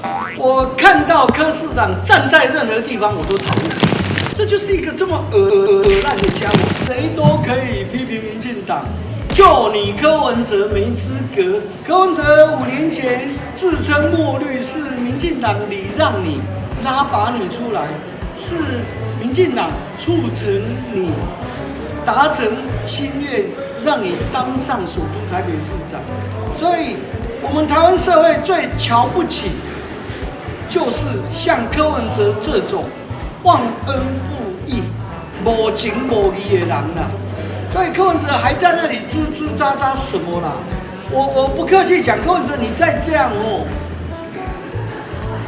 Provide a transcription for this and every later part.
我看到柯市长站在任何地方我都讨厌，这就是一个这么烂的家伙，谁都可以批评民进党，就你柯文哲没资格。柯文哲5年前自称墨绿是民进党礼让你拉拔你出来，是民进党促成你达成心愿，让你当上首都台北市长。所以，我们台湾社会最瞧不起，就是像柯文哲这种忘恩负义、无情无义的人啦。所以柯文哲还在那里吱吱喳喳什么啦？我不客气讲，柯文哲你再这样哦，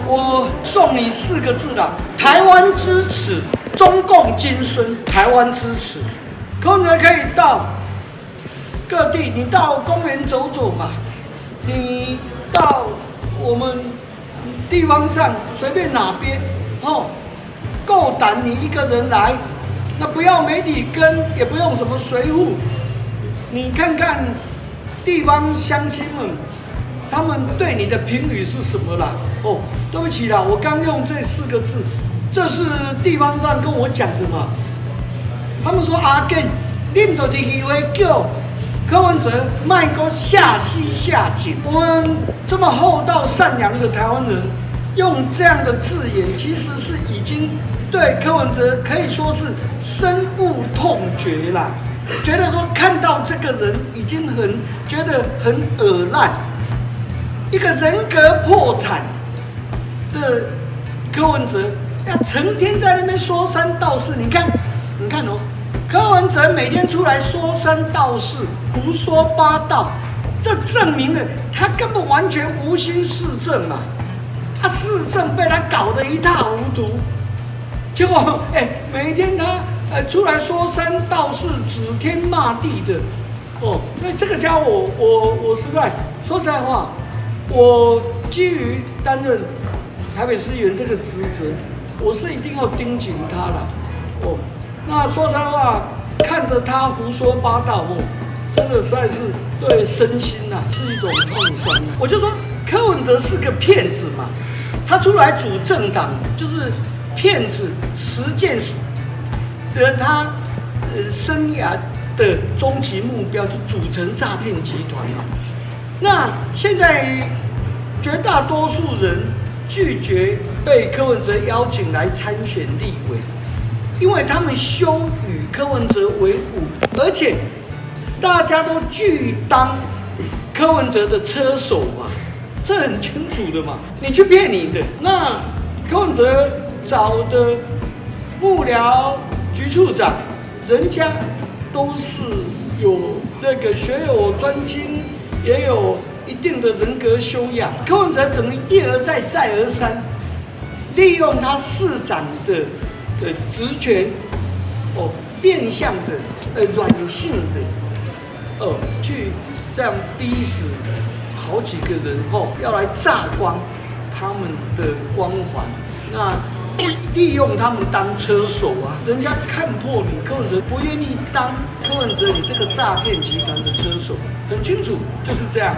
我送你4个字啦：台湾支持，中共金孙，台湾支持。柯文哲可以到各地，你到公园走走嘛，你到我们地方上随便哪边哦，够胆你一个人来，那不要媒体跟，也不用什么随扈，你看看地方乡亲们，他们对你的评语是什么啦？哦，对不起啦，我刚用这4个字，这是地方上跟我讲的嘛。他们说阿健，恁就伫议会叫柯文哲卖个下西下井。我们这么厚道善良的台湾人，用这样的字眼，其实是已经对柯文哲可以说是深恶痛绝啦。觉得说看到这个人已经觉得很恶烂，一个人格破产的柯文哲，要成天在那边说三道四。你看哦，柯文哲每天出来说三道四，胡说八道，这证明了他根本完全无心市政嘛。他市政被他搞得一塌糊涂，结果每天他出来说三道四，指天骂地的哦。所以这个家伙，我实在说实在话，我基于担任台北市议员这个职责，我是一定要盯紧他啦哦。那说实在话，看着他胡说八道哦，真的实在是对身心是一种创伤。我就说柯文哲是个骗子嘛，他出来组政党就是骗子，实践的他生涯的终极目标就组成诈骗集团嘛。那现在绝大多数人拒绝被柯文哲邀请来参选立委，因为他们羞与柯文哲为伍，而且大家都拒当柯文哲的车手嘛，这很清楚的嘛。你去骗你的，那柯文哲找的幕僚局处长，人家都是有那个学有专精，也有一定的人格修养。柯文哲等于一而再再而三，利用他市长的职权，变相的软性的去这样逼死好几个人要来榨光他们的光环，那利用他们当车手啊，人家看破你柯文哲不愿意当柯文哲你这个诈骗集团的车手，很清楚就是这样。